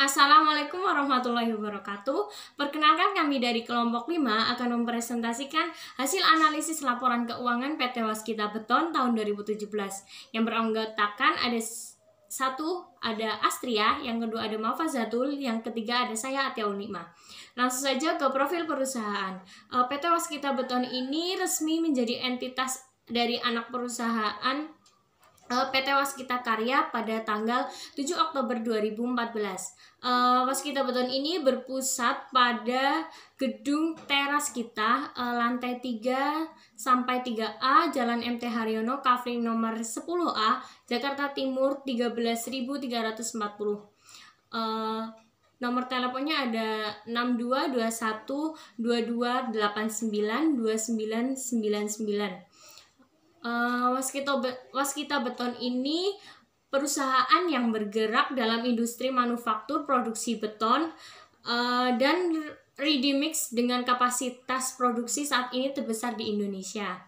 Assalamualaikum warahmatullahi wabarakatuh. Perkenalkan, kami dari kelompok 5 akan mempresentasikan hasil analisis laporan keuangan PT Waskita Beton tahun 2017 yang beranggotakan ada Astria, yang kedua ada Mafazatul, yang ketiga ada saya Atiaul Nikmah. Langsung saja ke profil perusahaan. PT Waskita Beton ini resmi menjadi entitas dari anak perusahaan PT Waskita Karya pada tanggal 7 Oktober 2014. Waskita Beton ini berpusat pada gedung teras kita, lantai 3 sampai 3A, Jalan MT Haryono, Kavling nomor 10A, Jakarta Timur 13.340. Nomor teleponnya ada 6221 2289 2999. Waskita Beton ini perusahaan yang bergerak dalam industri manufaktur produksi beton dan ready mix dengan kapasitas produksi saat ini terbesar di Indonesia.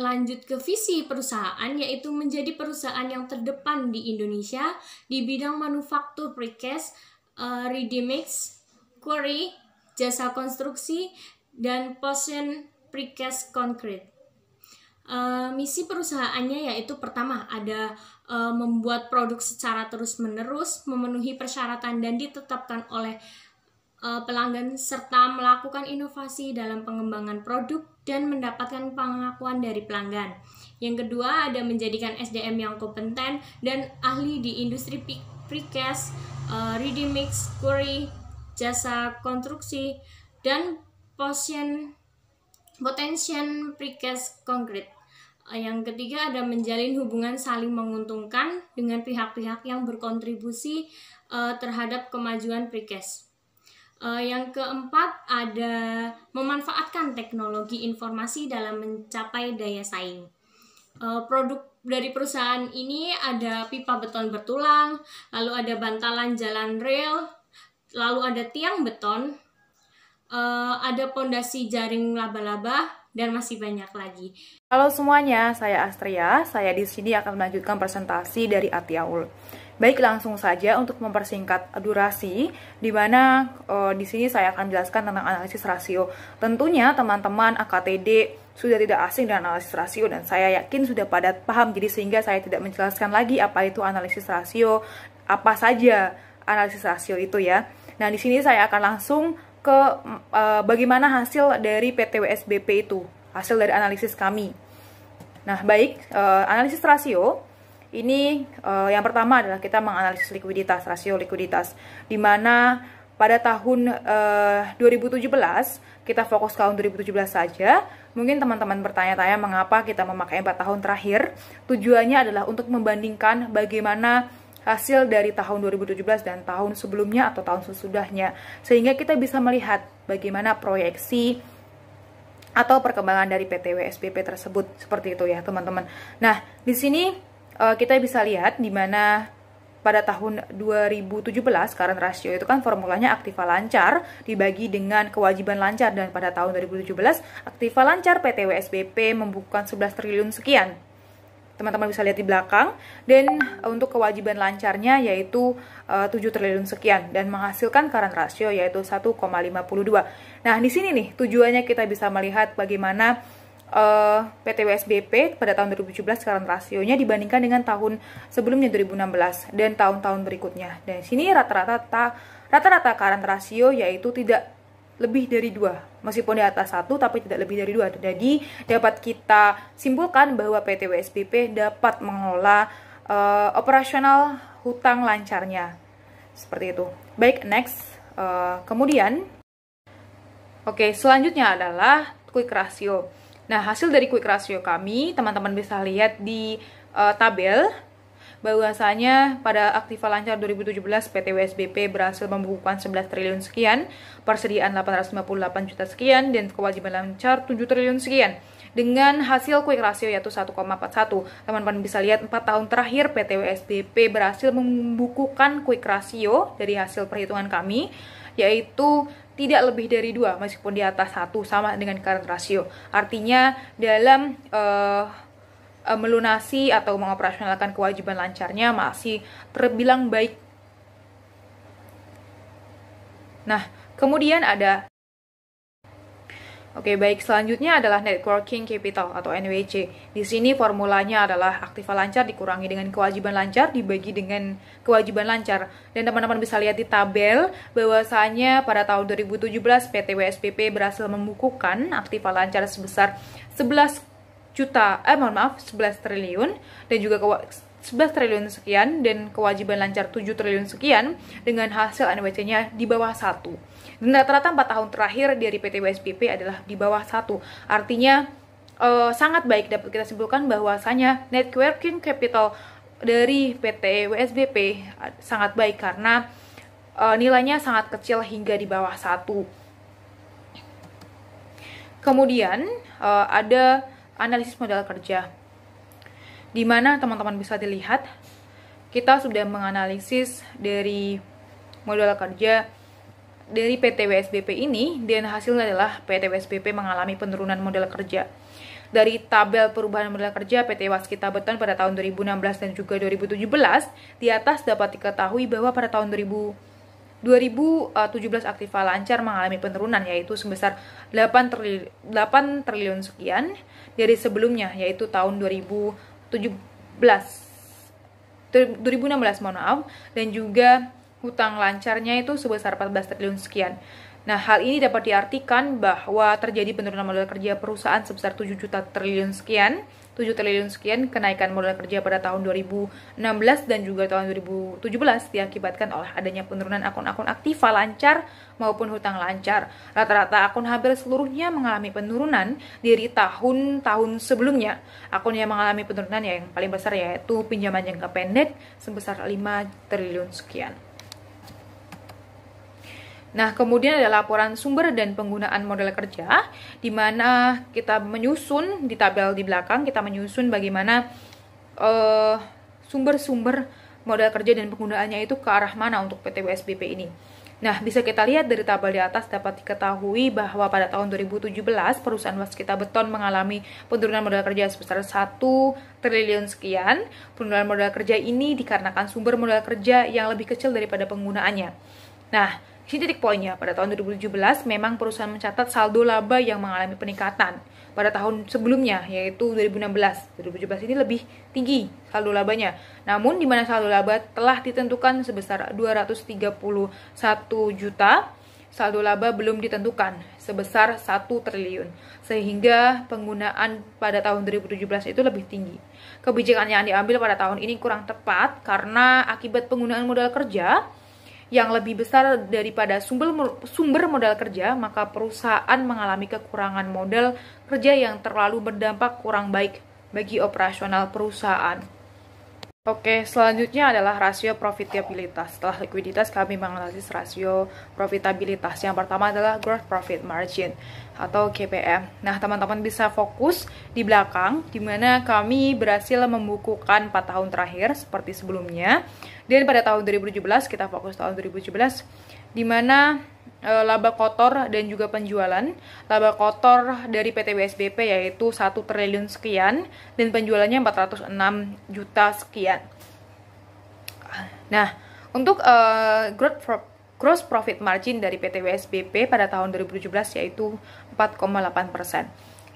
Lanjut ke visi perusahaan, yaitu menjadi perusahaan yang terdepan di Indonesia di bidang manufaktur precast, ready mix, quarry, jasa konstruksi, dan potion precast concrete. Misi perusahaannya yaitu pertama ada membuat produk secara terus-menerus, memenuhi persyaratan dan ditetapkan oleh pelanggan, serta melakukan inovasi dalam pengembangan produk dan mendapatkan pengakuan dari pelanggan. Yang kedua ada menjadikan SDM yang kompeten dan ahli di industri precast, ready mix, quarry, jasa konstruksi, dan potential precast concrete. Yang ketiga ada menjalin hubungan saling menguntungkan dengan pihak-pihak yang berkontribusi terhadap kemajuan precast. Yang keempat ada memanfaatkan teknologi informasi dalam mencapai daya saing. Produk dari perusahaan ini ada pipa beton bertulang, lalu ada bantalan jalan rel, lalu ada tiang beton, ada pondasi jaring laba-laba, dan masih banyak lagi. Halo semuanya, saya Astria. Saya di sini akan melanjutkan presentasi dari Atiaul. Baik, langsung saja untuk mempersingkat durasi, di mana di sini saya akan menjelaskan tentang analisis rasio. Tentunya teman-teman AKTD sudah tidak asing dengan analisis rasio dan saya yakin sudah pada paham, jadi sehingga saya tidak menjelaskan lagi apa itu analisis rasio, apa saja analisis rasio itu ya. Nah, di sini saya akan langsung ke bagaimana hasil dari PT WSBP itu, hasil dari analisis kami. Nah, baik, analisis rasio ini yang pertama adalah kita menganalisis likuiditas, rasio likuiditas, di mana pada tahun 2017 kita fokus tahun 2017 saja. Mungkin teman-teman bertanya-tanya mengapa kita memakai 4 tahun terakhir. Tujuannya adalah untuk membandingkan bagaimana hasil dari tahun 2017 dan tahun sebelumnya atau tahun sesudahnya, sehingga kita bisa melihat bagaimana proyeksi atau perkembangan dari PT WSBP tersebut, seperti itu ya teman-teman. Nah, di sini kita bisa lihat di mana pada tahun 2017 current ratio itu kan formulanya aktiva lancar dibagi dengan kewajiban lancar, dan pada tahun 2017 aktiva lancar PT WSBP membukukan 11 triliun sekian. Teman-teman bisa lihat di belakang, dan untuk kewajiban lancarnya yaitu 7 triliun sekian dan menghasilkan current ratio yaitu 1,52. Nah, di sini nih tujuannya kita bisa melihat bagaimana PT WSBP pada tahun 2017 current rasionya dibandingkan dengan tahun sebelumnya 2016 dan tahun-tahun berikutnya. Dan di sini rata-rata current ratio yaitu tidak lebih dari 2, meskipun di atas 1 tapi tidak lebih dari 2. Jadi dapat kita simpulkan bahwa PT WSBP dapat mengelola operasional hutang lancarnya, seperti itu. Baik, next. Kemudian selanjutnya adalah quick ratio. Nah, hasil dari quick ratio kami teman-teman bisa lihat di tabel bahwasanya pada aktiva lancar 2017 PT WSBP berhasil membukukan 11 triliun sekian, persediaan 858 juta sekian, dan kewajiban lancar 7 triliun sekian. Dengan hasil quick ratio yaitu 1,41. Teman-teman bisa lihat 4 tahun terakhir PT WSBP berhasil membukukan quick ratio dari hasil perhitungan kami yaitu tidak lebih dari 2, meskipun di atas 1, sama dengan current ratio. Artinya dalam melunasi atau mengoperasionalkan kewajiban lancarnya masih terbilang baik Nah, kemudian ada Oke, baik. Selanjutnya adalah net working capital atau NWC. Di sini formulanya adalah aktiva lancar dikurangi dengan kewajiban lancar dibagi dengan kewajiban lancar. Dan teman-teman bisa lihat di tabel bahwasanya pada tahun 2017 PT WSBP berhasil membukukan aktiva lancar sebesar 11 triliun dan juga 11 triliun sekian dan kewajiban lancar 7 triliun sekian dengan hasil NWC-nya di bawah 1. Dan rata-rata 4 tahun terakhir dari PT WSBP adalah di bawah 1. Artinya sangat baik dapat kita simpulkan bahwasanya net working capital dari PT WSBP sangat baik karena nilainya sangat kecil hingga di bawah 1. Kemudian ada analisis modal kerja, di mana teman-teman bisa dilihat kita sudah menganalisis dari modal kerja dari PT WSBP ini, dan hasilnya adalah PT WSBP mengalami penurunan modal kerja. Dari tabel perubahan modal kerja PT Waskita Beton pada tahun 2016 dan juga 2017, di atas dapat diketahui bahwa pada tahun 2017 aktiva lancar mengalami penurunan yaitu sebesar 8 triliun sekian dari sebelumnya, yaitu tahun 2016 mohon maaf, dan juga hutang lancarnya itu sebesar 14 triliun sekian. Nah, hal ini dapat diartikan bahwa terjadi penurunan modal kerja perusahaan sebesar 7 triliun sekian, kenaikan modal kerja pada tahun 2016 dan juga tahun 2017 diakibatkan oleh adanya penurunan akun-akun aktiva lancar maupun hutang lancar. Rata-rata akun hampir seluruhnya mengalami penurunan dari tahun-tahun sebelumnya. Akun yang mengalami penurunan yang paling besar yaitu pinjaman jangka pendek sebesar 5 triliun sekian. Nah, kemudian ada laporan sumber dan penggunaan modal kerja, di mana kita menyusun di tabel di belakang, kita menyusun bagaimana sumber-sumber modal kerja dan penggunaannya itu ke arah mana untuk PT WSBP ini. Nah, bisa kita lihat dari tabel di atas dapat diketahui bahwa pada tahun 2017 perusahaan Waskita Beton mengalami penurunan modal kerja sebesar 1 triliun sekian. Penurunan modal kerja ini dikarenakan sumber modal kerja yang lebih kecil daripada penggunaannya. Nah, di titik poinnya, pada tahun 2017 memang perusahaan mencatat saldo laba yang mengalami peningkatan pada tahun sebelumnya, yaitu 2016. 2017 ini lebih tinggi saldo labanya. Namun, di mana saldo laba telah ditentukan sebesar 231 juta, saldo laba belum ditentukan sebesar 1 triliun. Sehingga penggunaan pada tahun 2017 itu lebih tinggi. Kebijakan yang diambil pada tahun ini kurang tepat karena akibat penggunaan modal kerja yang lebih besar daripada sumber modal kerja, maka perusahaan mengalami kekurangan modal kerja yang terlalu berdampak kurang baik bagi operasional perusahaan. Oke, selanjutnya adalah rasio profitabilitas. Setelah likuiditas, kami menganalisis rasio profitabilitas. Yang pertama adalah gross profit margin atau GPM. Nah, teman-teman bisa fokus di belakang, di mana kami berhasil membukukan 4 tahun terakhir seperti sebelumnya. Dan pada tahun 2017, kita fokus tahun 2017, di mana laba kotor dan juga penjualan. Laba kotor dari PT WSBP yaitu 1 triliun sekian dan penjualannya 406 juta sekian. Nah, untuk gross profit margin dari PT WSBP pada tahun 2017 yaitu 4,8%.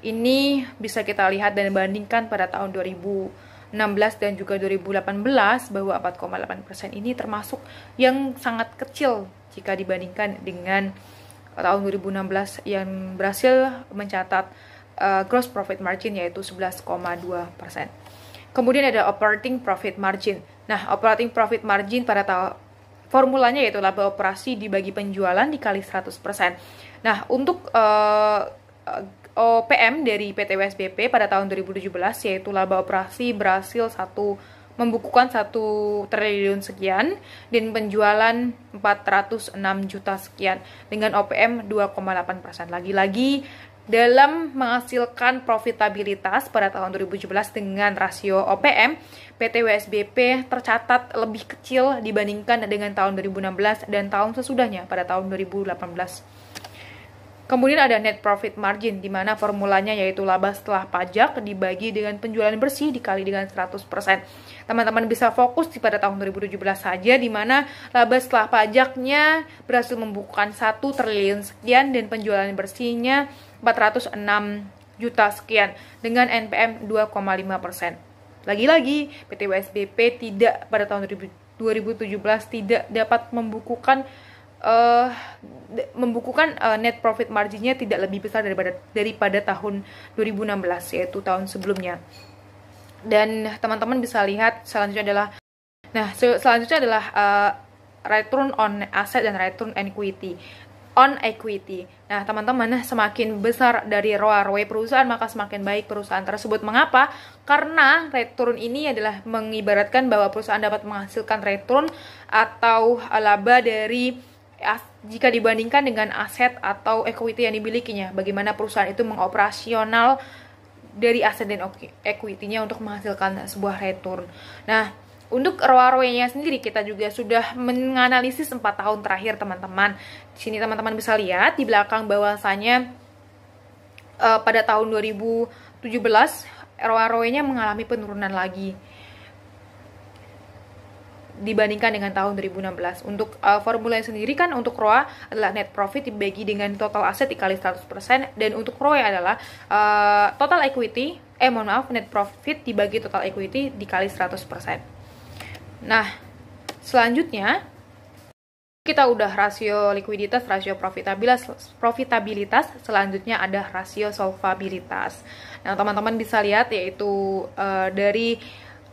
Ini bisa kita lihat dan bandingkan pada tahun 2016 dan juga 2018 bahwa 4,8% ini termasuk yang sangat kecil jika dibandingkan dengan tahun 2016 yang berhasil mencatat gross profit margin yaitu 11,2%. Kemudian ada operating profit margin. Nah, operating profit margin pada formulanya yaitu laba operasi dibagi penjualan dikali 100%. Nah, untuk OPM dari PT WSBP pada tahun 2017 yaitu laba operasi berhasil membukukan 1 triliun sekian dan penjualan 406 juta sekian dengan OPM 2,8%. Lagi-lagi dalam menghasilkan profitabilitas pada tahun 2017 dengan rasio OPM, PT WSBP tercatat lebih kecil dibandingkan dengan tahun 2016 dan tahun sesudahnya pada tahun 2018. Kemudian ada net profit margin, di mana formulanya yaitu laba setelah pajak dibagi dengan penjualan bersih dikali dengan 100%. Teman-teman bisa fokus pada tahun 2017 saja, di mana laba setelah pajaknya berhasil membukukan 1 triliun sekian dan penjualan bersihnya 406 juta sekian dengan NPM 2,5%. Lagi-lagi, PT WSBP tidak pada tahun 2017 tidak dapat membukukan net profit marginnya tidak lebih besar daripada tahun 2016, yaitu tahun sebelumnya. Dan teman-teman bisa lihat selanjutnya adalah return on asset dan return on equity. Nah, teman-teman, semakin besar dari ROA perusahaan, maka semakin baik perusahaan tersebut. Mengapa? Karena return ini adalah mengibaratkan bahwa perusahaan dapat menghasilkan return atau laba dari jika dibandingkan dengan aset atau equity yang dimilikinya. Bagaimana perusahaan itu mengoperasional dari aset dan equity-nya untuk menghasilkan sebuah return. Nah, untuk ROA-nya sendiri kita juga sudah menganalisis 4 tahun terakhir, teman-teman. Di sini teman-teman bisa lihat di belakang bahwasanya pada tahun 2017 ROA-nya mengalami penurunan lagi dibandingkan dengan tahun 2016. Untuk formulanya sendiri kan untuk ROA adalah net profit dibagi dengan total aset dikali 100%, dan untuk ROE adalah net profit dibagi total equity dikali 100%. Nah, selanjutnya kita udah rasio likuiditas, rasio profitabilitas, selanjutnya ada rasio solvabilitas. Nah, teman-teman bisa lihat yaitu dari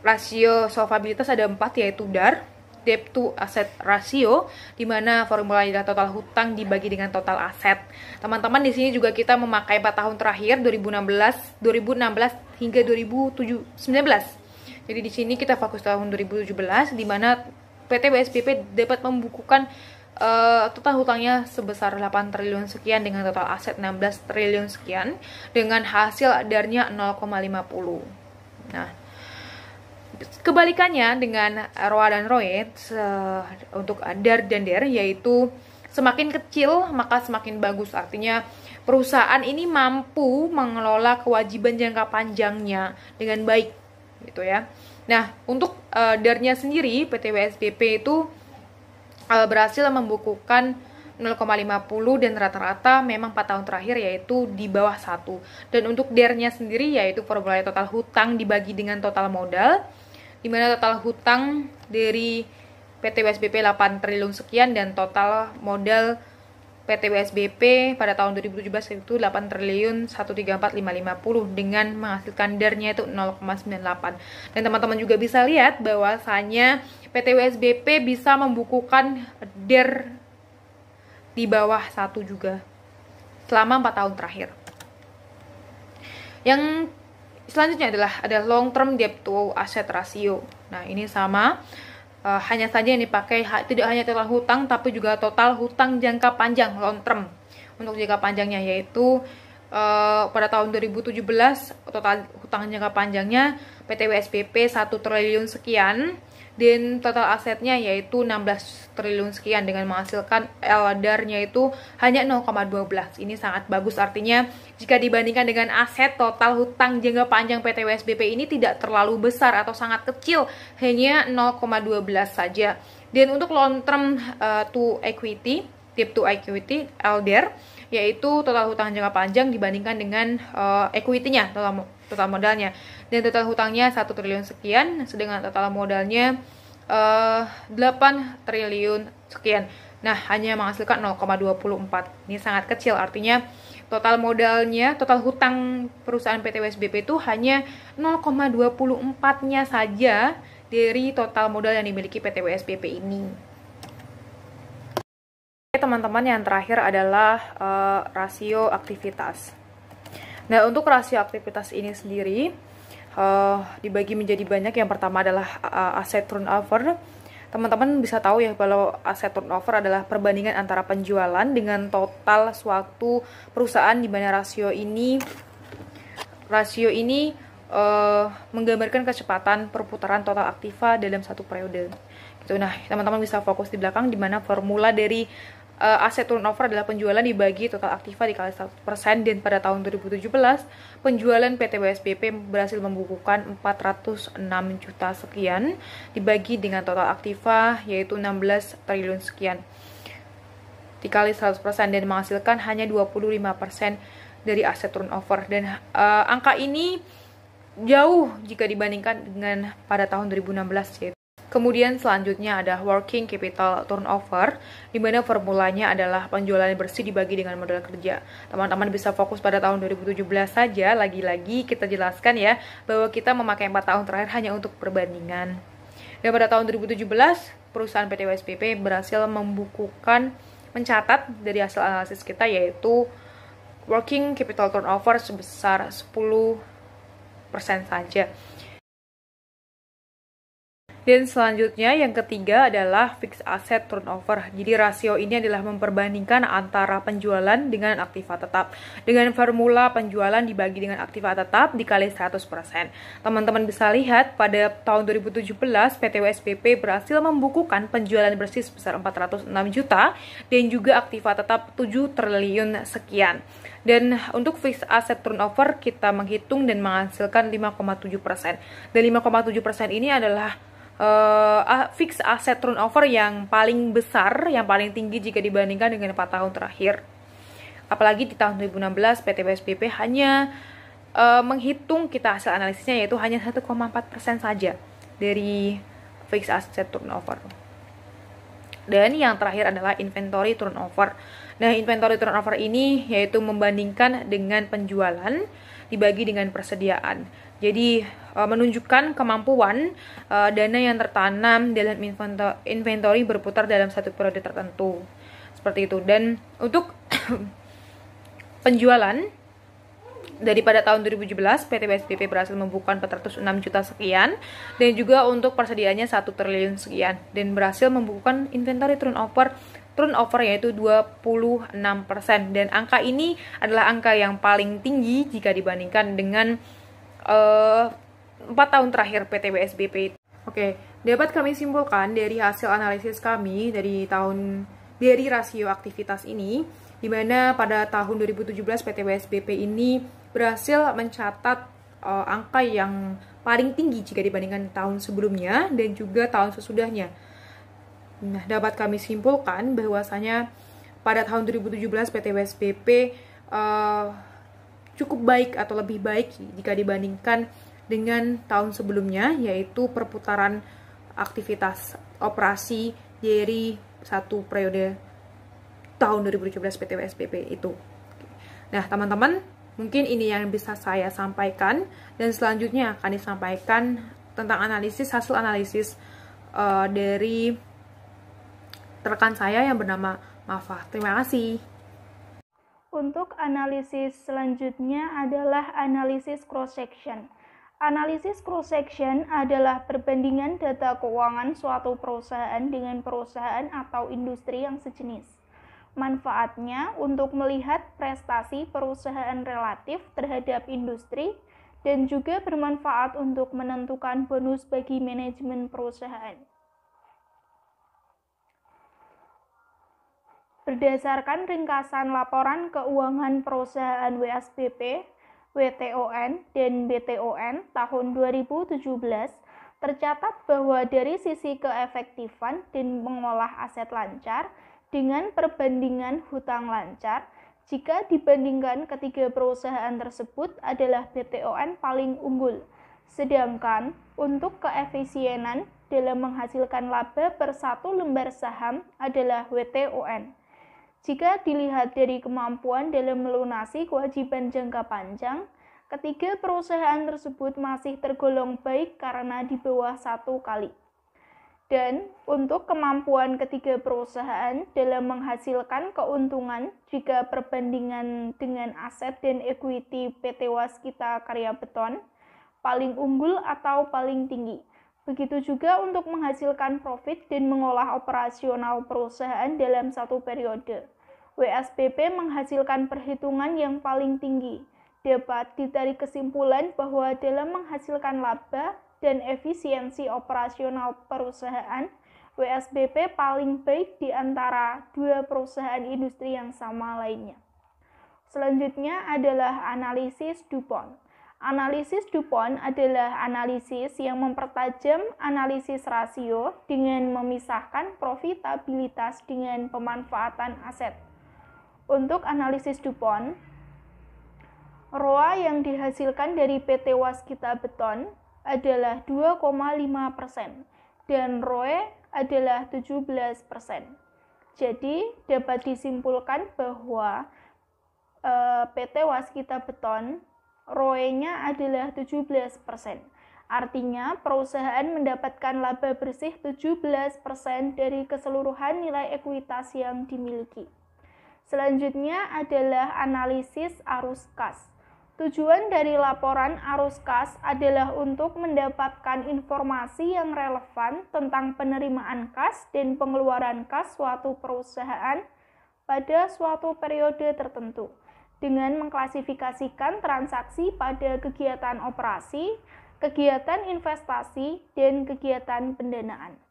rasio solvabilitas ada 4, yaitu DAR, debt to asset ratio, di mana formula adalah total hutang dibagi dengan total aset. Teman-teman, di sini juga kita memakai 4 tahun terakhir 2016 hingga 2019. Jadi di sini kita fokus tahun 2017, di mana PT WSBP dapat membukukan total hutangnya sebesar 8 triliun sekian dengan total aset 16 triliun sekian dengan hasil DAR-nya 0,50. Nah, kebalikannya dengan ROA dan ROE untuk DAR dan DER, yaitu semakin kecil maka semakin bagus. Artinya perusahaan ini mampu mengelola kewajiban jangka panjangnya dengan baik, gitu ya. Nah, untuk DAR-nya sendiri PT WSBP itu berhasil membukukan 0,50 dan rata-rata memang 4 tahun terakhir yaitu di bawah 1. Dan untuk DER-nya sendiri yaitu formula total hutang dibagi dengan total modal, di mana total hutang dari PT WSBP 8 triliun sekian dan total modal PT WSBP pada tahun 2017 itu 8 triliun 134.550 dengan menghasilkan DAR-nya itu 0,98. Dan teman-teman juga bisa lihat bahwasanya PT WSBP bisa membukukan DAR di bawah 1 juga selama 4 tahun terakhir. Yang selanjutnya ada long term debt to asset ratio. Nah, ini sama, hanya saja yang dipakai tidak hanya total hutang tapi juga total hutang jangka panjang long term. Untuk jangka panjangnya yaitu pada tahun 2017 total hutang jangka panjangnya PT WSBP 1 triliun sekian dan total asetnya yaitu 16 triliun sekian dengan menghasilkan LDAR-nya itu hanya 0,12. Ini sangat bagus, artinya jika dibandingkan dengan aset, total hutang jangka panjang PT WSBP ini tidak terlalu besar atau sangat kecil, hanya 0,12 saja. Dan untuk long term to equity, debt to equity, LDAR, yaitu total hutang jangka panjang dibandingkan dengan equity-nya, total modalnya. Dan total hutangnya 1 triliun sekian, sedangkan total modalnya 8 triliun sekian. Nah, hanya menghasilkan 0,24. Ini sangat kecil, artinya total modalnya, total hutang perusahaan PT WSBP itu hanya 0,24-nya saja dari total modal yang dimiliki PT WSBP ini. Teman-teman, yang terakhir adalah rasio aktivitas. Nah, untuk rasio aktivitas ini sendiri dibagi menjadi banyak. Yang pertama adalah asset turnover. Teman-teman bisa tahu ya kalau asset turnover adalah perbandingan antara penjualan dengan total suatu perusahaan, di mana rasio ini menggambarkan kecepatan perputaran total aktiva dalam satu periode. Gitu. Nah, teman-teman bisa fokus di belakang di mana formula dari aset turnover adalah penjualan dibagi total aktiva dikali 100%, dan pada tahun 2017 penjualan PT WSBP berhasil membukukan 406 juta sekian dibagi dengan total aktiva yaitu 16 triliun sekian dikali 100% dan menghasilkan hanya 25% dari aset turnover, dan angka ini jauh jika dibandingkan dengan pada tahun 2016 yaitu. Kemudian selanjutnya ada working capital turnover, di mana formulanya adalah penjualan bersih dibagi dengan modal kerja. Teman-teman bisa fokus pada tahun 2017 saja, lagi-lagi kita jelaskan ya, bahwa kita memakai 4 tahun terakhir hanya untuk perbandingan. Dan pada tahun 2017, perusahaan PT WSBP berhasil mencatat dari hasil analisis kita yaitu working capital turnover sebesar 10% saja. Dan selanjutnya yang ketiga adalah fixed asset turnover. Jadi rasio ini adalah memperbandingkan antara penjualan dengan aktiva tetap. Dengan formula penjualan dibagi dengan aktiva tetap dikali 100%. Teman-teman bisa lihat pada tahun 2017 PT WSBP berhasil membukukan penjualan bersih sebesar 406 juta dan juga aktiva tetap 7 triliun sekian. Dan untuk fixed asset turnover kita menghitung dan menghasilkan 5,7%. Dan 5,7% ini adalah fixed asset turnover yang paling besar, yang paling tinggi jika dibandingkan dengan 4 tahun terakhir. Apalagi di tahun 2016 PT WSBP hanya menghitung kita hasil analisisnya yaitu hanya 1,4% saja dari fixed asset turnover. Dan yang terakhir adalah inventory turnover. Nah, inventory turnover ini yaitu membandingkan dengan penjualan dibagi dengan persediaan. Jadi menunjukkan kemampuan dana yang tertanam dalam inventory berputar dalam satu periode tertentu. Seperti itu. Dan untuk penjualan daripada tahun 2017 PT WSBP berhasil membukukan 406 juta sekian, dan juga untuk persediaannya 1 triliun sekian, dan berhasil membukukan inventory turnover yaitu 26%, dan angka ini adalah angka yang paling tinggi jika dibandingkan dengan 4 tahun terakhir PT WSBP. Oke, dapat kami simpulkan dari hasil analisis kami dari rasio aktivitas ini, di mana pada tahun 2017 PT WSBP ini berhasil mencatat angka yang paling tinggi jika dibandingkan tahun sebelumnya dan juga tahun sesudahnya. Nah, dapat kami simpulkan bahwasanya pada tahun 2017 PT WSBP cukup baik atau lebih baik jika dibandingkan dengan tahun sebelumnya, yaitu perputaran aktivitas operasi dari satu periode tahun 2017 PT WSBP itu. Nah, teman-teman, mungkin ini yang bisa saya sampaikan, dan selanjutnya akan disampaikan tentang hasil analisis dari rekan saya yang bernama Mafa. Terima kasih. Untuk analisis selanjutnya adalah analisis cross-section. Analisis cross-section adalah perbandingan data keuangan suatu perusahaan dengan perusahaan atau industri yang sejenis. Manfaatnya untuk melihat prestasi perusahaan relatif terhadap industri dan juga bermanfaat untuk menentukan bonus bagi manajemen perusahaan. Berdasarkan ringkasan laporan keuangan perusahaan WSBP, WTON, dan BTON tahun 2017, tercatat bahwa dari sisi keefektifan dan mengolah aset lancar dengan perbandingan hutang lancar, jika dibandingkan ketiga perusahaan tersebut adalah BTON paling unggul. Sedangkan untuk keefisienan dalam menghasilkan laba per satu lembar saham adalah WTON. Jika dilihat dari kemampuan dalam melunasi kewajiban jangka panjang, ketiga perusahaan tersebut masih tergolong baik karena di bawah 1 kali. Dan untuk kemampuan ketiga perusahaan dalam menghasilkan keuntungan jika perbandingan dengan aset dan equity PT Waskita Karya Beton, paling unggul atau paling tinggi. Begitu juga untuk menghasilkan profit dan mengolah operasional perusahaan dalam satu periode. WSBP menghasilkan perhitungan yang paling tinggi. Dapat ditarik kesimpulan bahwa dalam menghasilkan laba dan efisiensi operasional perusahaan, WSBP paling baik di antara dua perusahaan industri yang sama lainnya. Selanjutnya adalah analisis DuPont. Analisis DuPont adalah analisis yang mempertajam analisis rasio dengan memisahkan profitabilitas dengan pemanfaatan aset. Untuk analisis DuPont, ROA yang dihasilkan dari PT Waskita Beton adalah 2,5% dan ROE adalah 17%. Jadi dapat disimpulkan bahwa PT Waskita Beton ROE-nya adalah 17%. Artinya perusahaan mendapatkan laba bersih 17% dari keseluruhan nilai ekuitas yang dimiliki. Selanjutnya adalah analisis arus kas. Tujuan dari laporan arus kas adalah untuk mendapatkan informasi yang relevan tentang penerimaan kas dan pengeluaran kas suatu perusahaan pada suatu periode tertentu, dengan mengklasifikasikan transaksi pada kegiatan operasi, kegiatan investasi, dan kegiatan pendanaan.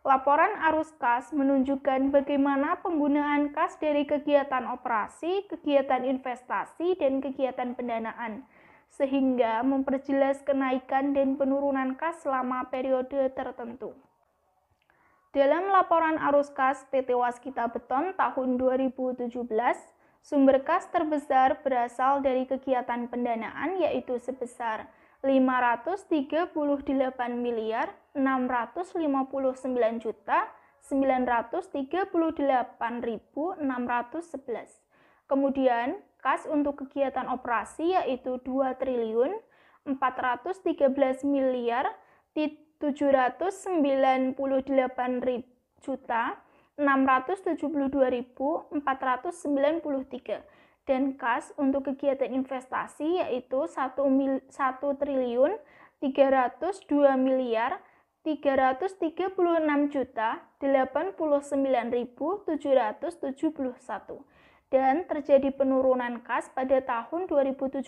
Laporan arus kas menunjukkan bagaimana penggunaan kas dari kegiatan operasi, kegiatan investasi, dan kegiatan pendanaan, sehingga memperjelas kenaikan dan penurunan kas selama periode tertentu. Dalam laporan arus kas PT Waskita Beton tahun 2017, sumber kas terbesar berasal dari kegiatan pendanaan yaitu sebesar 539.938.611. Kemudian kas untuk kegiatan operasi yaitu 2.413.798.672.493 dan kas untuk kegiatan investasi yaitu 1.336.899.771 dan terjadi penurunan kas pada tahun 2017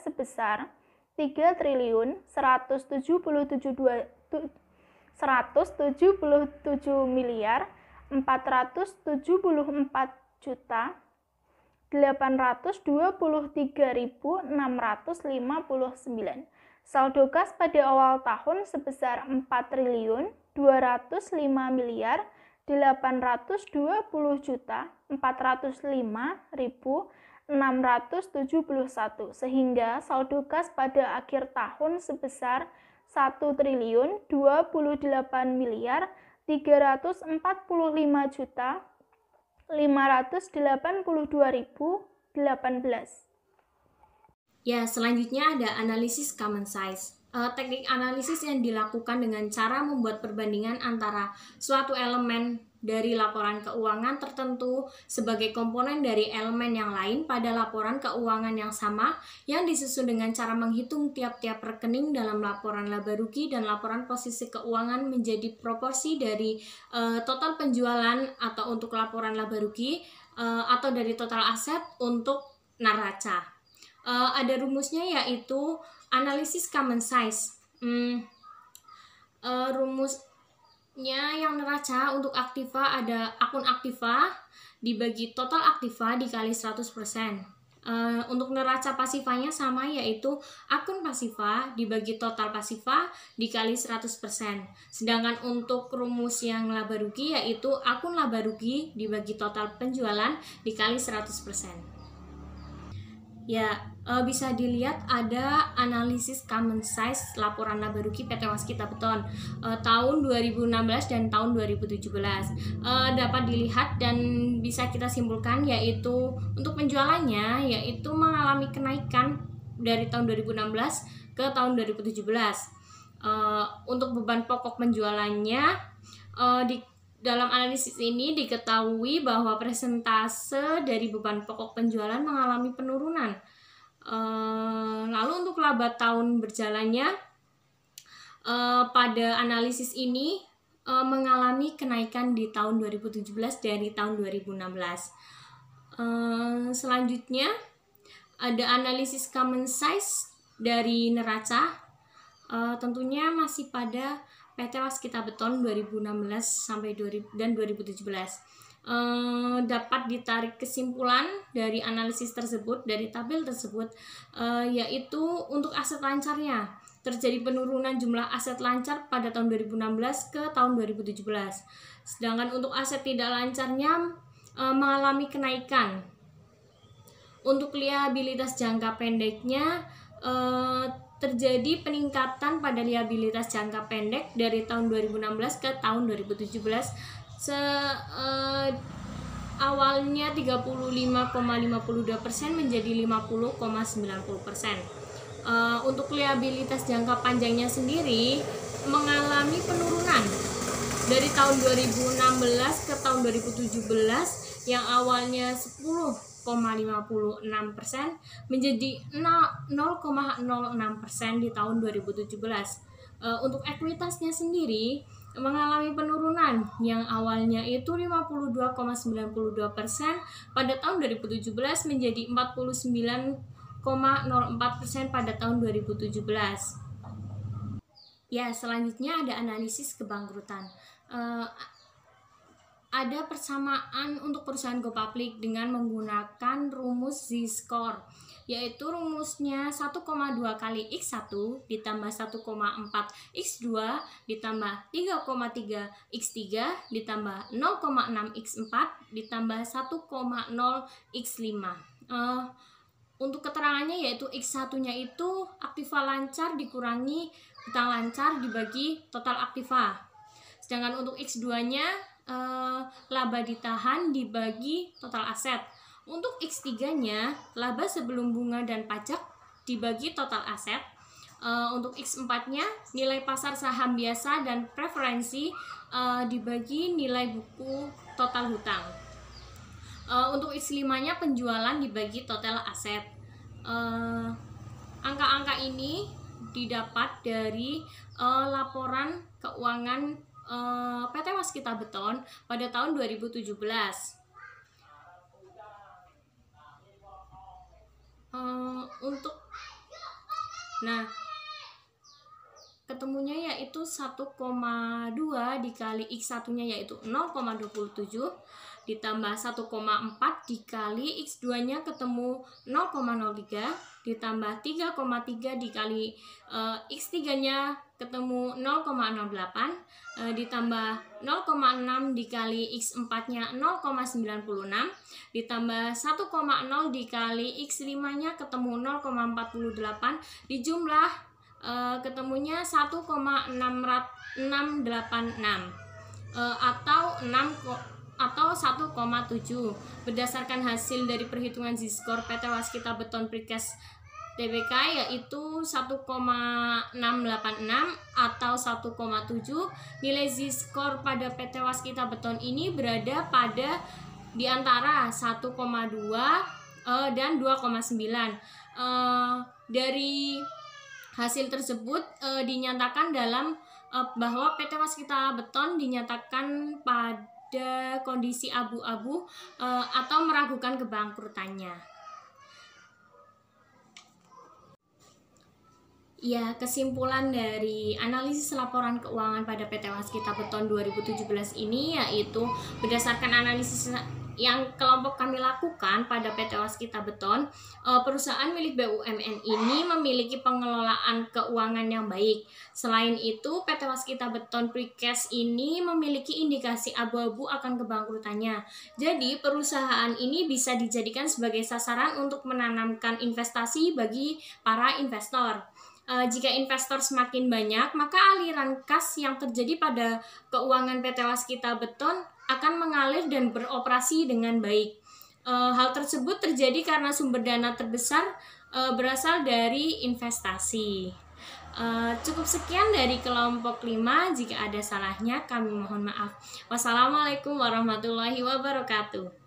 sebesar 3.174.474.823.659. Saldo kas pada awal tahun sebesar 4.250.820.405.671 sehingga saldo kas pada akhir tahun sebesar 1.028.582.018. Ya, selanjutnya ada analisis common size. Teknik analisis yang dilakukan dengan cara membuat perbandingan antara suatu elemen dari laporan keuangan tertentu sebagai komponen dari elemen yang lain pada laporan keuangan yang sama yang disusun dengan cara menghitung tiap-tiap rekening dalam laporan laba rugi dan laporan posisi keuangan menjadi proporsi dari total penjualan atau untuk laporan laba rugi atau dari total aset untuk neraca. Ada rumusnya yaitu analisis common size. Rumusnya yang neraca untuk aktiva ada akun aktiva dibagi total aktiva dikali 100%. Untuk neraca pasifanya sama yaitu akun pasiva dibagi total pasiva dikali 100%. Sedangkan untuk rumus yang laba rugi yaitu akun laba rugi dibagi total penjualan dikali 100%. Ya, bisa dilihat ada analisis common size laporan laba rugi PT Waskita Beton tahun 2016 dan tahun 2017. Dapat dilihat dan bisa kita simpulkan yaitu untuk penjualannya yaitu mengalami kenaikan dari tahun 2016 ke tahun 2017. Untuk beban pokok penjualannya dalam analisis ini diketahui bahwa persentase dari beban pokok penjualan mengalami penurunan. Lalu untuk laba tahun berjalannya pada analisis ini mengalami kenaikan di tahun 2017 dari tahun 2016. Selanjutnya ada analisis common size dari neraca. Tentunya masih pada PT Waskita Beton 2016 sampai 2017. Dapat ditarik kesimpulan dari analisis tersebut, dari tabel tersebut, yaitu untuk aset lancarnya terjadi penurunan jumlah aset lancar pada tahun 2016 ke tahun 2017. Sedangkan untuk aset tidak lancarnya mengalami kenaikan. Untuk liabilitas jangka pendeknya terjadi peningkatan pada liabilitas jangka pendek dari tahun 2016 ke tahun 2017. Awalnya 35,52% menjadi 50,90%. Untuk liabilitas jangka panjangnya sendiri mengalami penurunan dari tahun 2016 ke tahun 2017 yang awalnya 10,56% menjadi 0,06% di tahun 2017. Untuk ekuitasnya sendiri mengalami penurunan yang awalnya itu 52,92% pada tahun 2017 menjadi 49,04% pada tahun 2017. Ya, selanjutnya ada analisis kebangkrutan. Ada persamaan untuk perusahaan go public dengan menggunakan rumus Z-score, yaitu rumusnya 1,2 kali X1 ditambah 1,4 X2 ditambah 3,3 X3 ditambah 0,6 X4 ditambah 1,0 X5. Untuk keterangannya yaitu X1-nya itu aktiva lancar dikurangi hutang lancar dibagi total aktiva. Sedangkan untuk X2-nya laba ditahan dibagi total aset. Untuk X3-nya laba sebelum bunga dan pajak dibagi total aset. Untuk X4-nya nilai pasar saham biasa dan preferensi dibagi nilai buku total hutang. Untuk X5-nya penjualan dibagi total aset. Angka-angka ini didapat dari laporan keuangan PT Waskita Beton pada tahun 2017. Ketemunya yaitu 1,2 dikali X1-nya yaitu 0,27 ditambah 1,4 dikali X2-nya ketemu 0,03 ditambah 3,3 dikali X3-nya ketemu 0,08 ditambah 0,6 dikali X4-nya 0,96 ditambah 1,0 dikali X5-nya ketemu 0,48 dijumlah ketemunya 1,686 atau 1,7 berdasarkan hasil dari perhitungan Z-score PT Waskita Beton Precast Tbk yaitu 1,686 atau 1,7. Nilai Z-score pada PT Waskita Beton ini berada pada di antara 1,2 dan 2,9. Dari hasil tersebut dinyatakan dalam bahwa PT Waskita Beton dinyatakan pada kondisi abu-abu atau meragukan kebangkrutannya. Ya, kesimpulan dari analisis laporan keuangan pada PT Waskita Beton 2017 ini yaitu berdasarkan analisis yang kelompok kami lakukan pada PT Waskita Beton, perusahaan milik BUMN ini memiliki pengelolaan keuangan yang baik. Selain itu, PT Waskita Beton Precast ini memiliki indikasi abu-abu akan kebangkrutannya. Jadi, perusahaan ini bisa dijadikan sebagai sasaran untuk menanamkan investasi bagi para investor. Jika investor semakin banyak, maka aliran kas yang terjadi pada keuangan PT Waskita Beton akan mengalir dan beroperasi dengan baik. Hal tersebut terjadi karena sumber dana terbesar berasal dari investasi. Cukup sekian dari kelompok 5. Jika ada salahnya, kami mohon maaf. Wassalamualaikum warahmatullahi wabarakatuh.